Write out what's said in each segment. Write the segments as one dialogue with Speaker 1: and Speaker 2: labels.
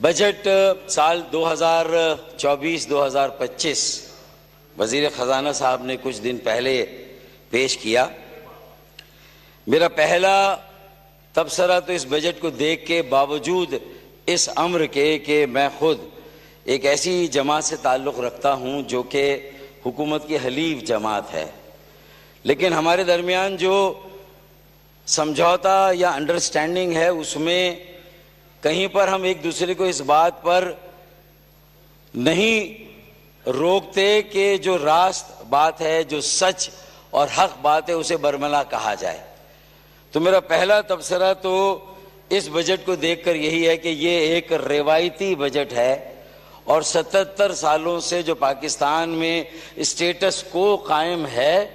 Speaker 1: Budget سال 2024-2025 وزیر خزانہ صاحب نے کچھ دن پہلے پیش کیا۔ میرا پہلا تبصرہ تو اس بجٹ کو دیکھ کے باوجود اس امر کے کہ میں خود ایک ایسی جماعت سے تعلق رکھتا ہوں جو کہ حکومت کی حلیف جماعت ہے، لیکن ہمارے درمیان جو سمجھوتا یا انڈرسٹینڈنگ ہے اس میں کہیں پر ہم ایک دوسرے کو اس بات پر نہیں روکتے کہ جو راست بات ہے، جو سچ اور حق بات ہے، اسے برملا کہا جائے۔ تو میرا پہلا تبصرہ تو اس بجٹ کو دیکھ کر یہی ہے کہ یہ ایک روایتی بجٹ ہے اور 77 سالوں سے جو پاکستان میں اسٹیٹس کو قائم ہے،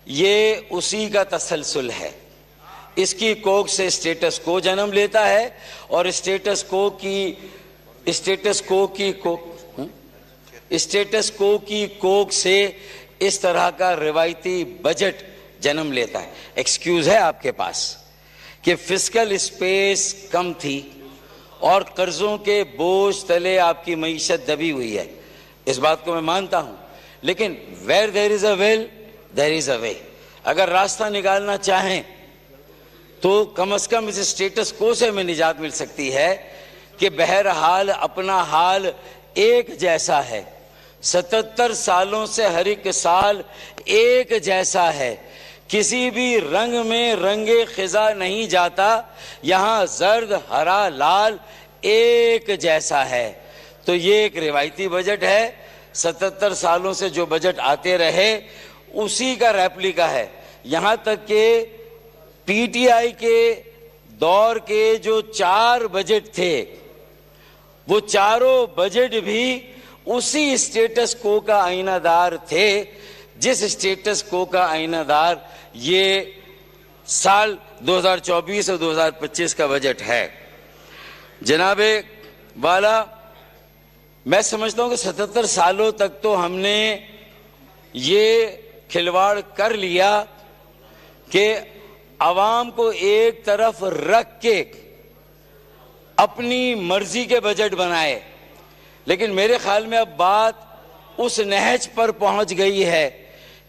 Speaker 1: یہ اسی کا تسلسل ہے۔ اس کی کوکھ سے اسٹیٹس کو جنم لیتا ہے اور اسٹیٹس کو کی کوکھ سے اس طرح کا روایتی بجٹ جنم لیتا ہے۔ ایکسکیوز ہے آپ کے پاس کہ فسکل اسپیس کم تھی اور قرضوں کے بوجھ تلے آپ کی معیشت دبی ہوئی ہے، اس بات کو میں مانتا ہوں، لیکن where there is a will there is a way۔ اگر راستہ نکالنا چاہیں تو کم از کم اس اسٹیٹس کو سے ہمیں نجات مل سکتی ہے کہ بہرحال اپنا حال ایک جیسا ہے، 77 سالوں سے ہر ایک سال ایک جیسا ہے، کسی بھی رنگ میں رنگ خزاں نہیں جاتا، یہاں زرد ہرا لال ایک جیسا ہے۔ تو یہ ایک روایتی بجٹ ہے، 77 سالوں سے جو بجٹ آتے رہے اسی کا ریپلیکا ہے۔ یہاں تک کہ پی ٹی آئی کے دور کے جو 4 بجٹ تھے وہ چاروں بجٹ بھی اسی اسٹیٹس کو کا آئینہ دار تھے جس اسٹیٹس کو کا آئینہ دار یہ سال 2024 اور 2025 کا بجٹ ہے۔ جناب والا، میں سمجھتا ہوں کہ 77 سالوں تک تو ہم نے یہ کھلواڑ کر لیا کہ عوام کو ایک طرف رکھ کے اپنی مرضی کے بجٹ بنائے، لیکن میرے خیال میں اب بات اس نہج پر پہنچ گئی ہے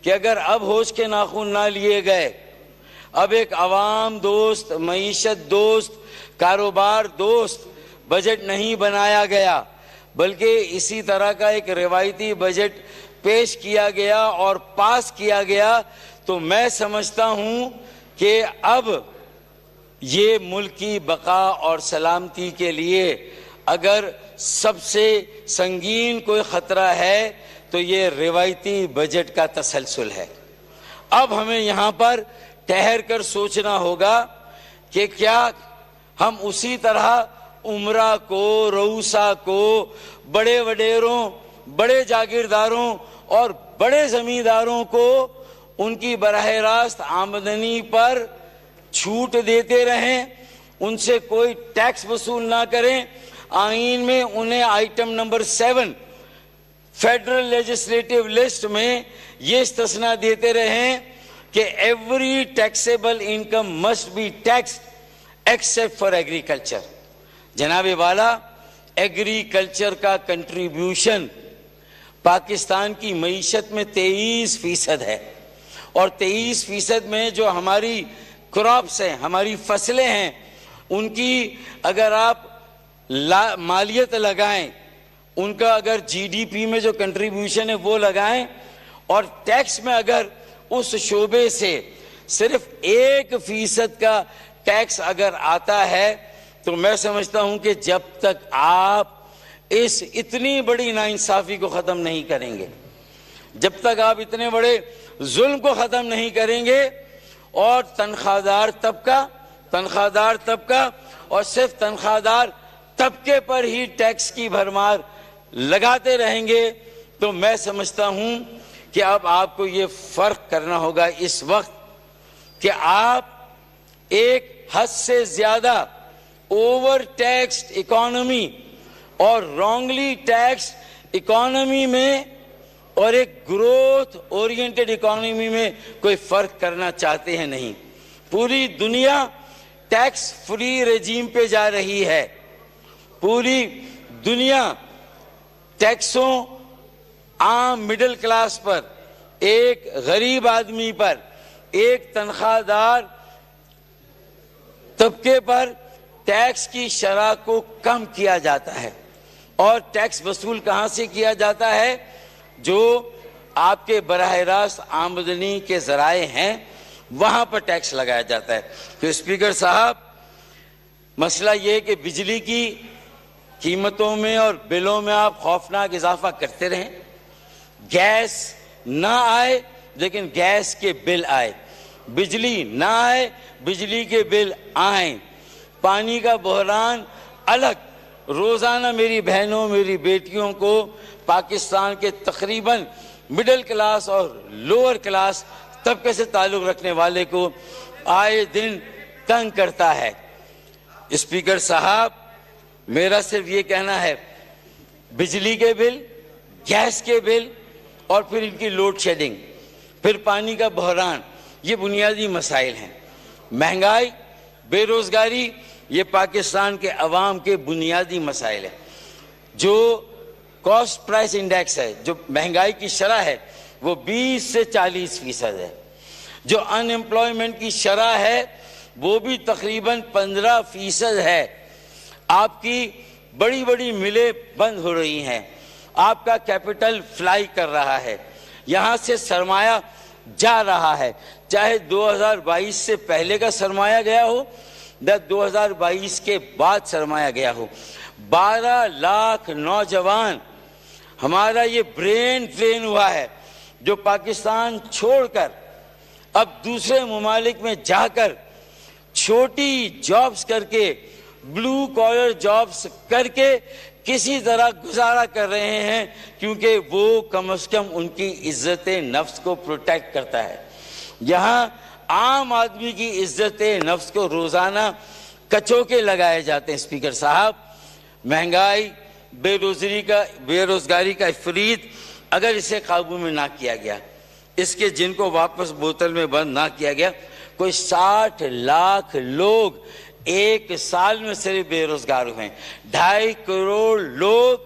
Speaker 1: کہ اگر اب ہوش کے ناخن نہ لیے گئے، اب ایک عوام دوست، معیشت دوست، کاروبار دوست بجٹ نہیں بنایا گیا بلکہ اسی طرح کا ایک روایتی بجٹ پیش کیا گیا اور پاس کیا گیا، تو میں سمجھتا ہوں کہ اب یہ ملک کی بقا اور سلامتی کے لیے اگر سب سے سنگین کوئی خطرہ ہے تو یہ روایتی بجٹ کا تسلسل ہے۔ اب ہمیں یہاں پر ٹھہر کر سوچنا ہوگا کہ کیا ہم اسی طرح عمرہ کو، رؤسا کو، بڑے وڈیروں، بڑے جاگیرداروں اور بڑے زمینداروں کو ان کی براہ راست آمدنی پر چھوٹ دیتے رہیں، ان سے کوئی ٹیکس وصول نہ کریں، آئین میں انہیں item number 7 federal legislative list میں یہ استثناء دیتے رہیں کہ every taxable income must be taxed except for agriculture. جناب والا، ایگریکلچر کا کنٹریبیوشن پاکستان کی معیشت میں 23% ہے، اور 23% میں جو ہماری کراپس ہیں، ہماری فصلیں ہیں، ان کی اگر آپ مالیت لگائیں، ان کا اگر جی ڈی پی میں جو کنٹریبیوشن ہے وہ لگائیں، اور ٹیکس میں اگر اس شعبے سے صرف 1% کا ٹیکس اگر آتا ہے تو میں سمجھتا ہوں کہ جب تک آپ اس اتنی بڑی ناانصافی کو ختم نہیں کریں گے، جب تک آپ اتنے بڑے ظلم کو ختم نہیں کریں گے اور تنخواہ دار طبقہ اور صرف تنخواہ دار طبقے پر ہی ٹیکس کی بھرمار لگاتے رہیں گے، تو میں سمجھتا ہوں کہ اب آپ کو یہ فرق کرنا ہوگا اس وقت کہ آپ ایک حد سے زیادہ اوور ٹیکسڈ اکانومی اور رانگلی ٹیکسڈ اکانومی میں اور ایک گروتھ اورینٹڈ اکانومی میں کوئی فرق کرنا چاہتے ہیں نہیں۔ پوری دنیا ٹیکس فری رجیم پہ جا رہی ہے، پوری دنیا ٹیکسوں عام مڈل کلاس پر، ایک غریب آدمی پر، ایک تنخواہ دار طبقے پر ٹیکس کی شرح کو کم کیا جاتا ہے. اور ٹیکس وصول کہاں سے کیا جاتا ہے؟ جو آپ کے براہ راست آمدنی کے ذرائع ہیں وہاں پر ٹیکس لگایا جاتا ہے. تو اسپیکر صاحب، مسئلہ یہ ہے کہ بجلی کی قیمتوں میں اور بلوں میں آپ خوفناک اضافہ کرتے رہیں. گیس نہ آئے لیکن گیس کے بل آئے، بجلی نہ آئے بجلی کے بل آئیں، پانی کا بحران الگ. روزانہ میری بہنوں، میری بیٹیوں کو پاکستان کے تقریباً مڈل کلاس اور لوور کلاس طبقے سے تعلق رکھنے والے کو آئے دن تنگ کرتا ہے. اسپیکر صاحب، میرا صرف یہ کہنا ہے، بجلی کے بل، گیس کے بل اور پھر ان کی لوڈ شیڈنگ، پھر پانی کا بحران، یہ بنیادی مسائل ہیں. مہنگائی، بے روزگاری، یہ پاکستان کے عوام کے بنیادی مسائل ہیں. جو کاسٹ پرائس انڈیکس ہے، جو مہنگائی کی شرح ہے، وہ 20 سے 40% ہے. جو ان امپلائمنٹ کی شرح ہے وہ بھی تقریباً 15% ہے. آپ کی بڑی بڑی ملیں بند ہو رہی ہیں، آپ کا کیپٹل فلائی کر رہا ہے، یہاں سے سرمایہ جا رہا ہے، چاہے 2022 سے پہلے کا سرمایہ گیا ہو یا 2022 کے بعد سرمایہ گیا ہو. 12 لاکھ نوجوان ہمارا یہ برین ڈرین ہوا ہے، جو پاکستان چھوڑ کر اب دوسرے ممالک میں جا کر چھوٹی جابز کر کے، بلو کالر جابز کر کے کسی طرح گزارا کر رہے ہیں، کیونکہ وہ کم از کم ان کی عزت نفس کو پروٹیکٹ کرتا ہے. یہاں عام آدمی کی عزت نفس کو روزانہ کچوکے لگائے جاتے ہیں. اسپیکر صاحب، مہنگائی، بے روزگاری کا افریت اگر اسے قابو میں نہ کیا گیا، اس کے جن کو واپس بوتل میں بند نہ کیا گیا، کوئی 60 لاکھ لوگ ایک سال میں صرف بے روزگار ہوئے ہیں. 2.5 کروڑ لوگ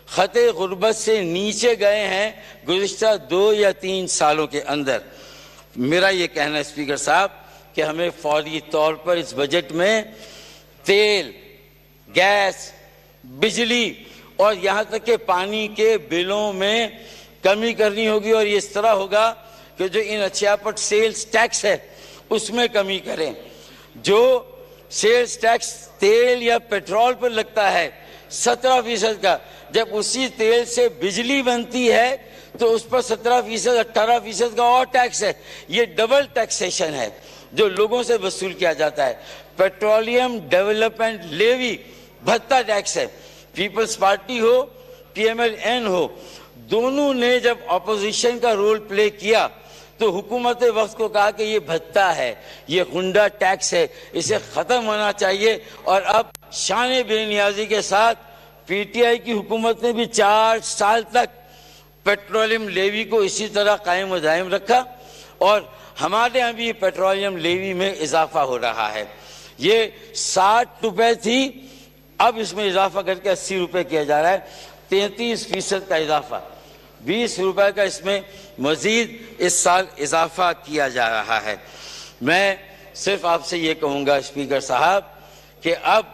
Speaker 1: خط غربت سے نیچے گئے ہیں گزشتہ 2 یا 3 سالوں کے اندر. میرا یہ کہنا ہے اسپیکر صاحب کہ ہمیں فوری طور پر اس بجٹ میں تیل، گیس، بجلی اور یہاں تک کہ پانی کے بلوں میں کمی کرنی ہوگی، اور یہ اس طرح ہوگا کہ جو ان اشیاء پر سیلز ٹیکس ہے اس میں کمی کریں. جو سیلز ٹیکس تیل یا پیٹرول پر لگتا ہے 17% کا، جب اسی تیل سے بجلی بنتی ہے تو اس پر 17%، 18% کا اور ٹیکس ہے. یہ ڈبل ٹیکسیشن ہے جو لوگوں سے وصول کیا جاتا ہے. پیٹرولیم ڈیولپمنٹ لیوی بھتہ ٹیکس ہے. پیپلز پارٹی ہو، پی ایم ایل این ہو، دونوں نے جب اپوزیشن کا رول پلے کیا تو حکومت وقت کو کہا کہ یہ بھتہ ہے، یہ غنڈہ ٹیکس ہے، اسے ختم ہونا چاہیے. اور اب شان بے نیازی کے ساتھ پی ٹی آئی کی حکومت نے بھی 4 سال تک پیٹرولیم لیوی کو اسی طرح قائم و دائم رکھا، اور ہمارے یہاں بھی پیٹرولیم لیوی میں اضافہ ہو رہا ہے. یہ 60 روپے تھی، اب اس میں اضافہ کر کے 80 روپے کیا جا رہا ہے. 33% کا اضافہ، 20 روپے کا اس میں مزید اس سال اضافہ کیا جا رہا ہے. میں صرف آپ سے یہ کہوں گا اسپیکر صاحب کہ اب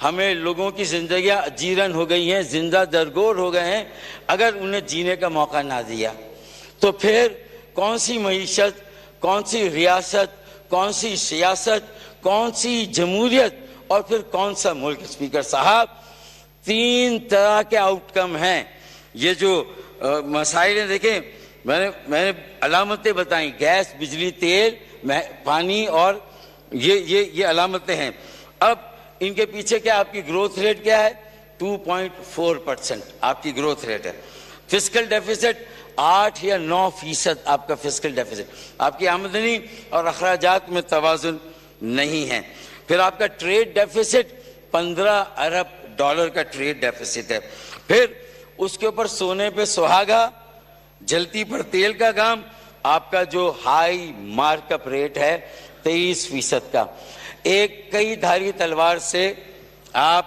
Speaker 1: ہمیں لوگوں کی زندگیاں اجیرن ہو گئی ہیں، زندہ درگور ہو گئے ہیں. اگر انہیں جینے کا موقع نہ دیا تو پھر کون سی معیشت، کون سی ریاست، کون سی سیاست، کون سی جمہوریت اور پھر کون سا ملک. اسپیکر صاحب، 3 طرح کے آؤٹ کم ہیں. یہ جو مسائل ہیں، دیکھیں میں نے علامتیں بتائیں، گیس، بجلی، تیل، پانی، اور یہ علامتیں ہیں. اب ان کے پیچھے کیا آپ کی گروتھ ریٹ کیا ہے؟ 2.4% آپ کی گروتھ ریٹ ہے. فسکل ڈیفیسٹ 8 یا 9% آپ کا فسکل ڈیفیسٹ. آپ کی آمدنی اور اخراجات میں توازن نہیں ہے. پھر آپ کا ٹریڈ ڈیفیسٹ 15 ارب ڈالر کا ٹریڈ ڈیفیسٹ ہے. پھر اس کے اوپر سونے پہ سہاگا، جلتی پر تیل کا گام، آپ کا جو ہائی مارک اپ ریٹ ہے 23% کا. ایک کئی دھاری تلوار سے آپ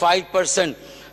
Speaker 1: 5%,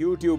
Speaker 2: YouTube